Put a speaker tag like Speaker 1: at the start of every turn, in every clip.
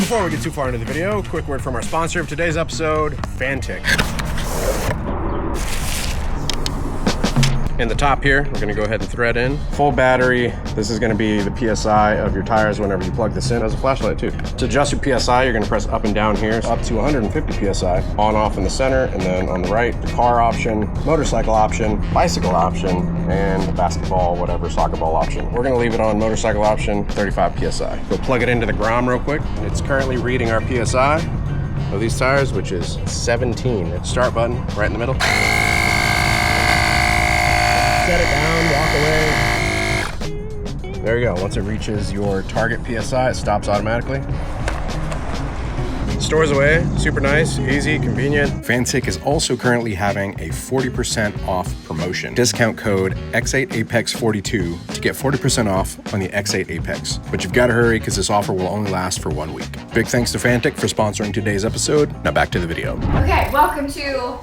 Speaker 1: Before we get too far into the video, quick word from our sponsor of today's episode, Fantic. In the top here, we're gonna go ahead and thread in. Full battery, this is gonna be the PSI of your tires whenever you plug this in. It has a flashlight too. To adjust your PSI, you're gonna press up and down here, up to 150 PSI. On, off in the center, and then on the right, the car option, motorcycle option, bicycle option, and basketball, whatever, soccer ball option. We're gonna leave it on motorcycle option, 35 PSI. Go plug it into the grom real quick. It's currently reading our PSI of these tires, which is 17. Start button, right in the middle. Set it down, walk away. There you go. Once it reaches your target PSI, it stops automatically. Stores away, super nice, easy, convenient. Fantic is also currently having a 40% off promotion. Discount code X8APEX42 to get 40% off on the X8 Apex. But you've got to hurry because this offer will only last for 1 week. Big thanks to Fantic for sponsoring today's episode. Now back to the video.
Speaker 2: Okay, welcome to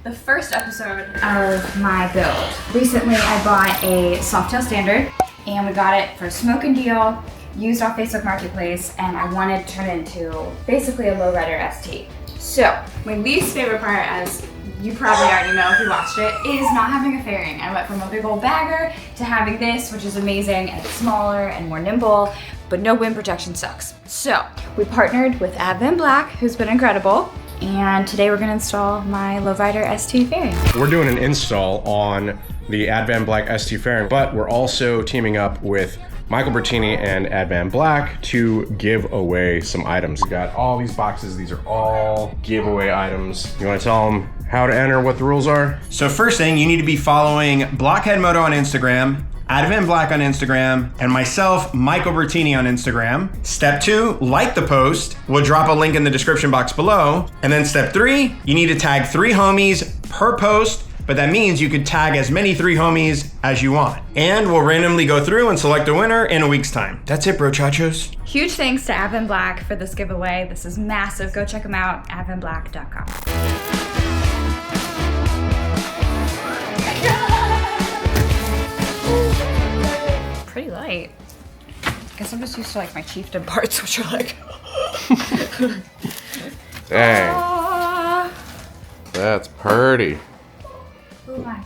Speaker 2: the first episode of my build. Recently I bought a Softail standard and we got it for a smoking deal, used off Facebook Marketplace, and I wanted to turn it into basically a lowrider ST. So, my least favorite part, as you probably already know if you watched it, is not having a fairing. I went from a big old bagger to having this, which is amazing, and it's smaller and more nimble, but no wind protection sucks. So, we partnered with Advanblack, who's been incredible, and today we're gonna install my lowrider ST fairing.
Speaker 1: We're doing an install on the Advanblack ST fairing, but we're also teaming up with Michael Bertini and Advanblack to give away some items. We got all these boxes. These are all giveaway items. You wanna tell them how to enter, what the rules are?
Speaker 3: So first thing, you need to be following Blockhead Moto on Instagram, Advanblack on Instagram, and myself, Michael Bertini on Instagram. Step 2, like the post. We'll drop a link in the description box below. And then step 3, you need to tag 3 homies per post, but that means you could tag as many 3 homies as you want. And we'll randomly go through and select a winner in a week's time. That's it, brochachos.
Speaker 2: Huge thanks to Advanblack for this giveaway. This is massive. Go check them out, advanblack.com. Pretty light. I guess I'm just used to like my chieftain parts, which are like.
Speaker 1: Dang. That's pretty.
Speaker 2: Oh my.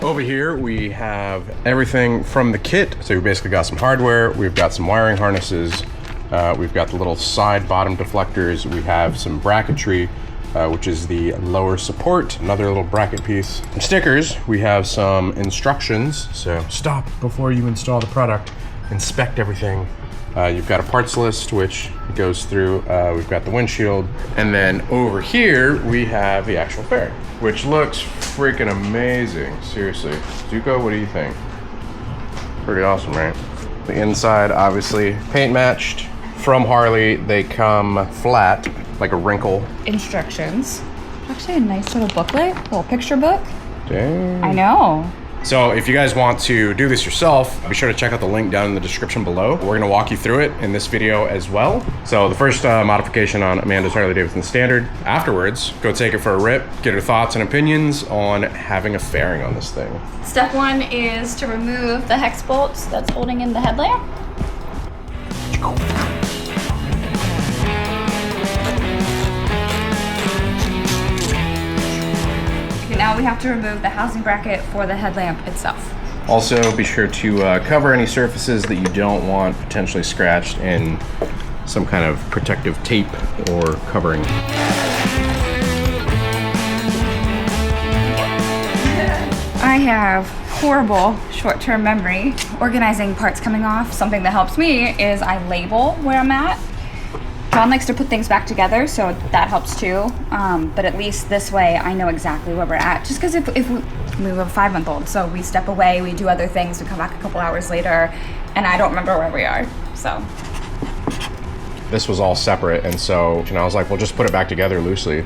Speaker 1: Over here we have everything from the kit. So we basically got some hardware, we've got some wiring harnesses, we've got the little side bottom deflectors, we have some bracketry, which is the lower support, another little bracket piece. And stickers, we have some instructions. So stop before you install the product, inspect everything. You've got a parts list, which goes through, we've got the windshield. And then over here, we have the actual fairing, which looks freaking amazing. Seriously. Zuko, what do you think? Pretty awesome, right? The inside, obviously, paint matched. From Harley, they come flat, like a wrinkle.
Speaker 2: Instructions. Actually a nice little booklet, little picture book.
Speaker 1: Dang.
Speaker 2: I know.
Speaker 1: So if you guys want to do this yourself, be sure to check out the link down in the description below. We're gonna walk you through it in this video as well. So the first modification on Amanda's Harley Davidson Standard. Afterwards, go take it for a rip, get her thoughts and opinions on having a fairing on this thing.
Speaker 2: Step 1 is to remove the hex bolts that's holding in the headlamp. Now we have to remove the housing bracket for the headlamp itself.
Speaker 1: Also, be sure to cover any surfaces that you don't want potentially scratched in some kind of protective tape or covering.
Speaker 2: I have horrible short-term memory. Organizing parts coming off, something that helps me is I label where I'm at. John likes to put things back together, so that helps too. But at least this way, I know exactly where we're at. Just because if we have a 5-month-old, so we step away, we do other things, we come back a couple hours later, and I don't remember where we are, so.
Speaker 1: This was all separate, and so, I was like, well, just put it back together loosely.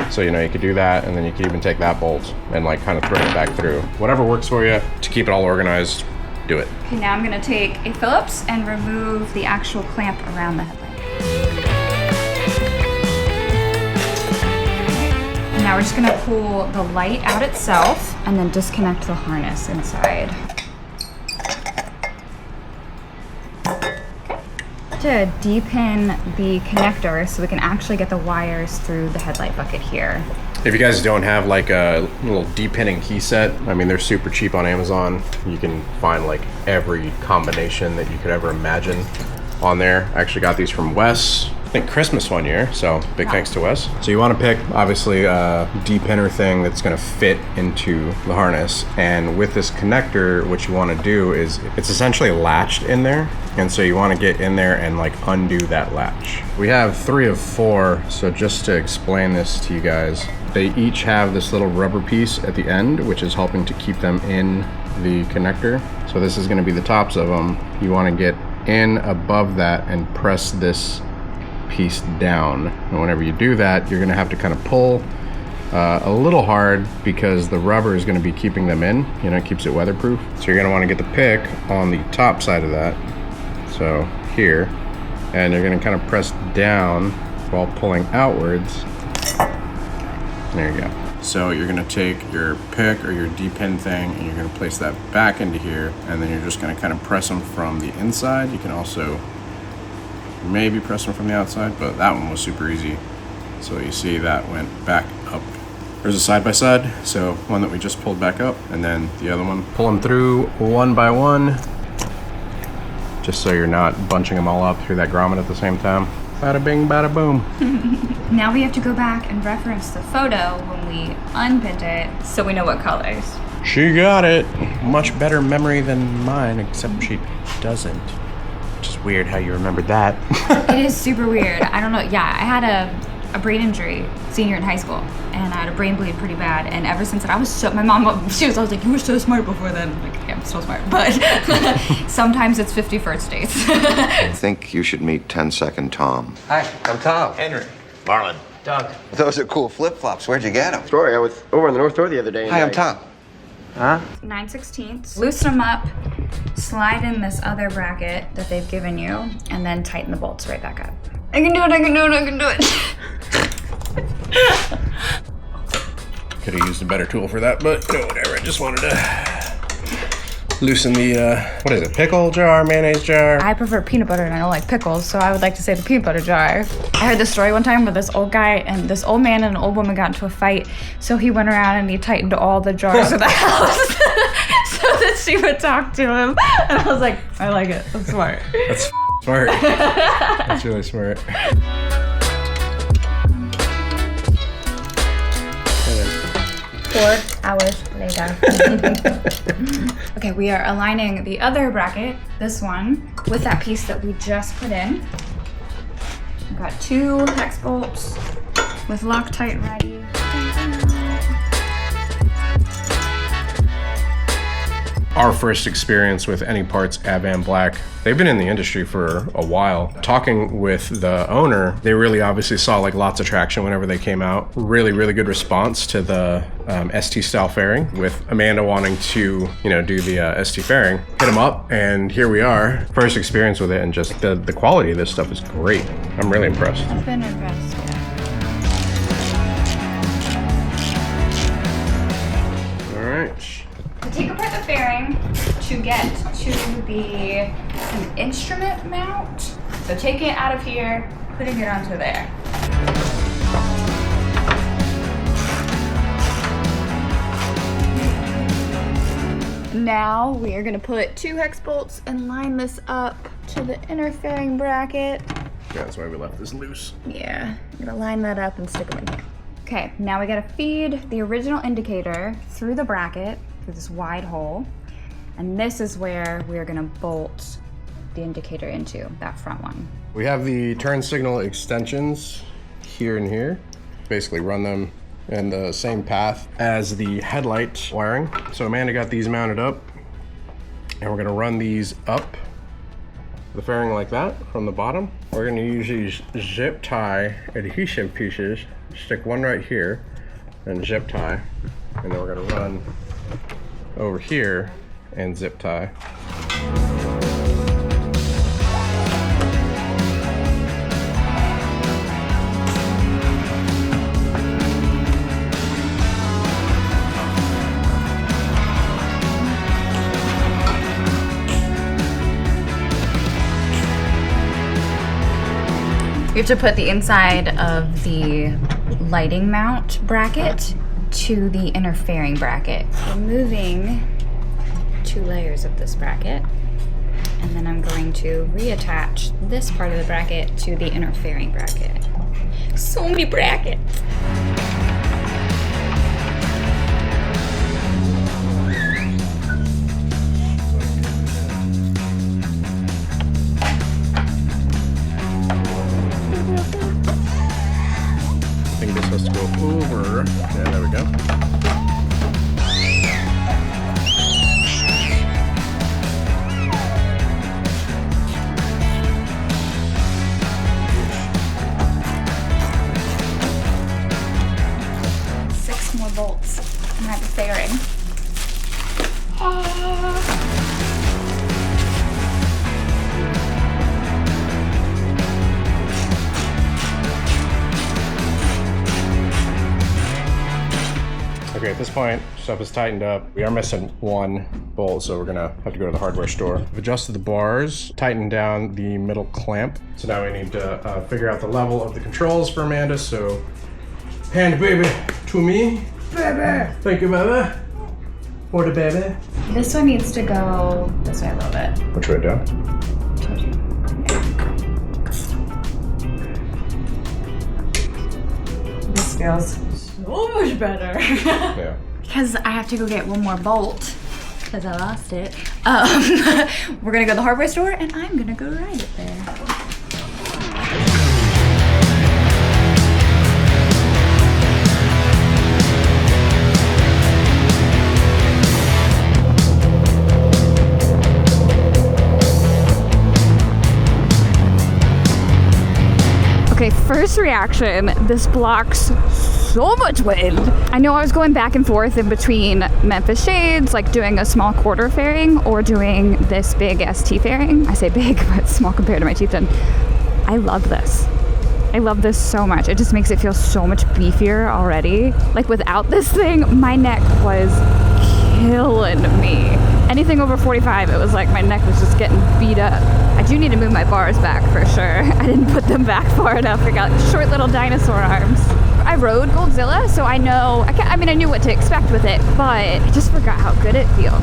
Speaker 1: So, you could do that, and then you could even take that bolt and like kind of thread it back through. Whatever works for you to keep it all organized, do it.
Speaker 2: Okay, now I'm gonna take a Phillips and remove the actual clamp around the headlamp. Now we're just gonna pull the light out itself and then disconnect the harness inside. to de-pin the connector so we can actually get the wires through the headlight bucket here.
Speaker 1: If you guys don't have like a little de-pinning key set, I mean, they're super cheap on Amazon. You can find like every combination that you could ever imagine on there. I actually got these from Wes, I think Christmas one year, so big thanks to Wes. So you want to pick obviously a de-pinner thing that's going to fit into the harness, and with this connector what you want to do is it's essentially latched in there, and so you want to get in there and like undo that latch. We have 3 of 4, so just to explain this to you guys, they each have this little rubber piece at the end which is helping to keep them in the connector. So this is going to be the tops of them. You want to get in above that and press this piece down, and whenever you do that you're going to have to kind of pull a little hard because the rubber is going to be keeping them in, you know, it keeps it weatherproof. So you're going to want to get the pick on the top side of that, so here, and you're going to kind of press down while pulling outwards. There you go. So you're going to take your pick or your de-pin thing and you're going to place that back into here, and then you're just going to kind of press them from the inside. You can also maybe press them from the outside, but that one was super easy. So you see that went back up. There's a side-by-side, so one that we just pulled back up, and then the other one. Pull them through one by one, just so you're not bunching them all up through that grommet at the same time. Bada bing, bada boom.
Speaker 2: Now we have to go back and reference the photo when we unpinned it so we know what colors.
Speaker 1: She got it. Much better memory than mine, except she doesn't. Which is weird how you remembered that.
Speaker 2: It is super weird. I don't know. Yeah, I had a brain injury senior in high school, and I had a brain bleed pretty bad. And ever since then, I was so, my mom, she was always like, you were so smart before then. I'm like, yeah, I'm still smart. But sometimes it's 51st dates.
Speaker 4: I think you should meet 10-second Tom.
Speaker 5: Hi, I'm Tom.
Speaker 6: Henry.
Speaker 5: Marlon.
Speaker 6: Doug.
Speaker 4: Those are cool flip-flops. Where'd you get them?
Speaker 5: Story, I was over in the North Door the other day.
Speaker 4: Hi, I'm Tom.
Speaker 5: Huh?
Speaker 2: 9/16. Loosen them up, slide in this other bracket that they've given you, and then tighten the bolts right back up. I can do it, I can do it, I can do it.
Speaker 1: Could have used a better tool for that, but you know, whatever. I just wanted to loosen the, what is it, pickle jar, mayonnaise jar?
Speaker 2: I prefer peanut butter and I don't like pickles, so I would like to say the peanut butter jar. I heard this story one time where this old guy and this old man and an old woman got into a fight, so he went around and he tightened all the jars of the house so that she would talk to him. And I was like, I like it. That's smart.
Speaker 1: That's smart. That's really smart.
Speaker 2: 4 hours later. Okay, we are aligning the other bracket, this one, with that piece that we just put in. We've got 2 hex bolts with Loctite ready.
Speaker 1: Our first experience with any parts Advanblack. They've been in the industry for a while. Talking with the owner, they really obviously saw like lots of traction whenever they came out. Really, really good response to the ST style fairing, with Amanda wanting to, you know, do the ST fairing. Hit them up, and here we are. First experience with it, and just the quality of this stuff is great. I'm really impressed.
Speaker 2: I've been impressed, yeah.
Speaker 1: All right.
Speaker 2: To take apart the fairing to get to the instrument mount. So taking it out of here, putting it onto there. Now we are gonna put 2 hex bolts and line this up to the inner fairing bracket.
Speaker 1: Yeah, that's why we left this loose.
Speaker 2: Yeah, I'm gonna line that up and stick them in here. Okay, now we gotta feed the original indicator through the bracket, through this wide hole. And this is where we're gonna bolt the indicator into, that front one.
Speaker 1: We have the turn signal extensions here and here. Basically run them in the same path as the headlight wiring. So Amanda got these mounted up, and we're gonna run these up the fairing like that from the bottom. We're gonna use these zip tie adhesive pieces, stick one right here and zip tie, and then we're gonna run over here and zip tie.
Speaker 2: We have to put the inside of the lighting mount bracket to the inner fairing bracket. Removing 2 layers of this bracket, and then I'm going to reattach this part of the bracket to the inner fairing bracket. So many brackets.
Speaker 1: I think this has to go over. Yeah, there we go.
Speaker 2: Bolts and have the fairing.
Speaker 1: Okay, at this point, stuff is tightened up. We are missing 1 bolt, so we're gonna have to go to the hardware store. I've adjusted the bars, tightened down the middle clamp. So now we need to figure out the level of the controls for Amanda, so hand baby to me. Baby! Thank you, baby. For the baby.
Speaker 2: This one needs to go this way a little bit.
Speaker 1: Which way down?
Speaker 2: Told you. This feels so much better.
Speaker 1: Yeah.
Speaker 2: Because I have to go get 1 more bolt because I lost it. We're gonna go to the hardware store and I'm gonna go ride it there. Okay, first reaction, this blocks so much wind. I know I was going back and forth in between Memphis shades, like doing a small quarter fairing or doing this big ST fairing. I say big, but small compared to my Chieftain. I love this. I love this so much. It just makes it feel so much beefier already. Like without this thing, my neck was killing me. Anything over 45, it was like my neck was just getting beat up. I do need to move my bars back for sure. I didn't put them back far enough. I got short little dinosaur arms. I rode Goldzilla, so I know, I knew what to expect with it, but I just forgot how good it feels.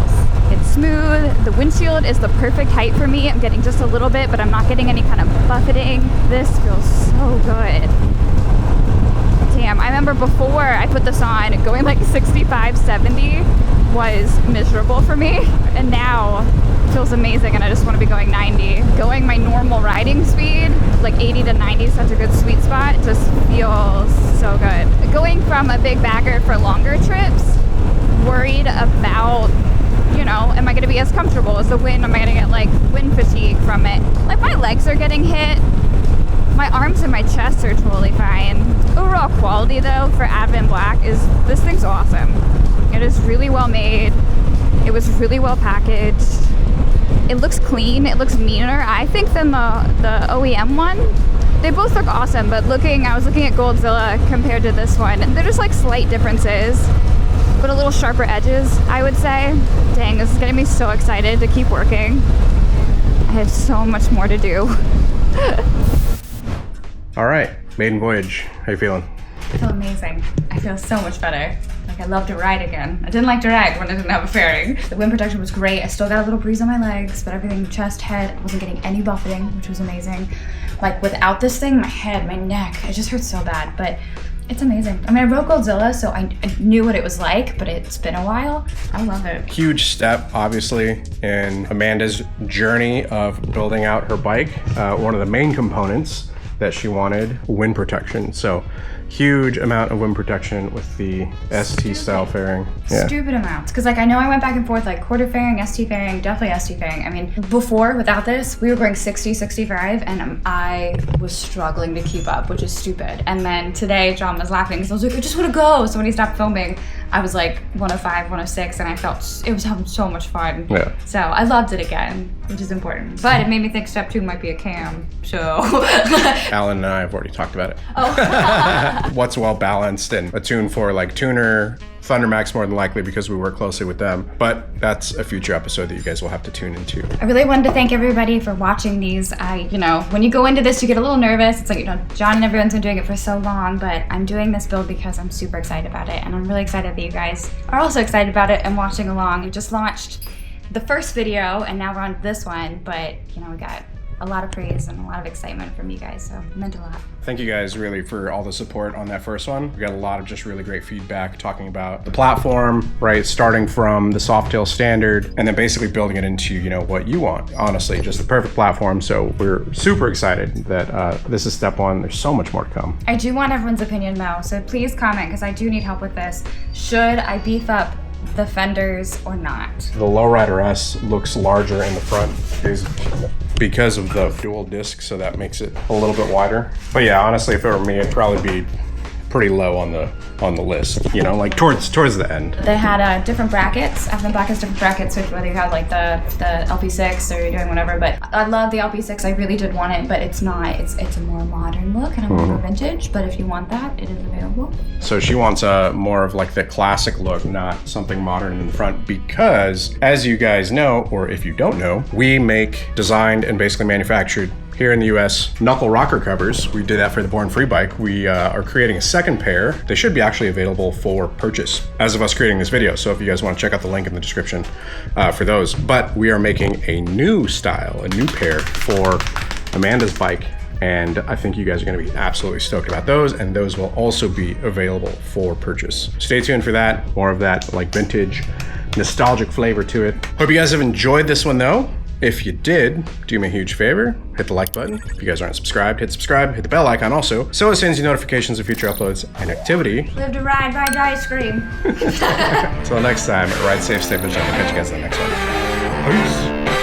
Speaker 2: It's smooth, the windshield is the perfect height for me. I'm getting just a little bit, but I'm not getting any kind of buffeting. This feels so good. Damn, I remember before I put this on, going like 65, 70 was miserable for me, and now it feels amazing, and I just want to be going 90. Going my normal riding speed, like 80 to 90 is such a good sweet spot. It just feels so good. Going from a big bagger for longer trips, worried about, you know, am I going to be as comfortable as the wind? Am I going to get like wind fatigue from it? Like my legs are getting hit. My arms and my chest are totally fine. Overall quality though for Advanblack is, this thing's awesome. It is really well made. It was really well packaged. It looks clean. It looks meaner, I think, than the OEM one. They both look awesome, but I was looking at Goldzilla compared to this one, and they're just like slight differences, but a little sharper edges, I would say. Dang, this is getting me so excited to keep working. I have so much more to do.
Speaker 1: All right, maiden voyage. How you feeling?
Speaker 2: I feel amazing. I feel so much better. Like I love to ride again. I didn't like to ride when I didn't have a fairing. The wind protection was great. I still got a little breeze on my legs, but everything, chest, head, I wasn't getting any buffeting, which was amazing. Like without this thing, my head, my neck, it just hurts so bad, but it's amazing. I mean, I rode Goldzilla, so I knew what it was like, but it's been a while. I love it.
Speaker 1: Huge step, obviously, in Amanda's journey of building out her bike. One of the main components that she wanted, wind protection. So huge amount of wind protection with the ST style fairing. Yeah.
Speaker 2: Stupid amounts. Because like I know I went back and forth like quarter fairing, ST fairing, definitely ST fairing. I mean, before, without this, we were going 60, 65, and I was struggling to keep up, which is stupid. And then today, John was laughing because I was like, I just want to go. So when he stopped filming, I was like 105, 106, and I felt it was having so much fun.
Speaker 1: Yeah.
Speaker 2: So I loved it again, which is important. But it made me think step 2 might be a cam. So
Speaker 1: Alan and I have already talked about it.
Speaker 2: oh.
Speaker 1: What's well balanced and a tune for like tuner Thundermax more than likely because we work closely with them, but that's a future episode that you guys will have to tune into.
Speaker 2: I really wanted to thank everybody for watching these. When you go into this, you get a little nervous. It's like, John and everyone's been doing it for so long, but I'm doing this build because I'm super excited about it, and I'm really excited that you guys are also excited about it and watching along. We just launched the first video, and now we're on this one, but we got a lot of praise and a lot of excitement from you guys, so it meant a lot.
Speaker 1: Thank you guys really for all the support on that first one. We got a lot of just really great feedback talking about the platform, right? Starting from the Softail standard and then basically building it into, what you want. Honestly, just the perfect platform. So we're super excited that this is step one. There's so much more to come.
Speaker 2: I do want everyone's opinion though, so please comment because I do need help with this. Should I beef up the fenders or not?
Speaker 1: The Lowrider S looks larger in the front because of the dual disc, so that makes it a little bit wider. But yeah, honestly, if it were me, it'd probably be pretty low on the list, like towards the end.
Speaker 2: They had different brackets. Advanblack has different brackets, so whether you have like the LP6 or you're doing whatever, but I love the LP6. I really did want it, but it's not. It's a more modern look and a more vintage, but if you want that, it is available.
Speaker 1: So she wants more of like the classic look, not something modern in the front, because as you guys know, or if you don't know, we make designed and basically manufactured here in the US knuckle rocker covers. We did that for the Born Free bike. We are creating a second pair. They should be actually available for purchase as of us creating this video. So if you guys want to check out the link in the description for those. But we are making a new style, a new pair for Amanda's bike. And I think you guys are gonna be absolutely stoked about those, and those will also be available for purchase. Stay tuned for that. More of that like vintage, nostalgic flavor to it. Hope you guys have enjoyed this one though. If you did, do me a huge favor, hit the like button. If you guys aren't subscribed, hit subscribe, hit the bell icon also, so it sends you notifications of future uploads and activity.
Speaker 2: Live to ride ice cream.
Speaker 1: Until next time, ride safe, stay vigilant. I'll catch you guys in the next one. Peace.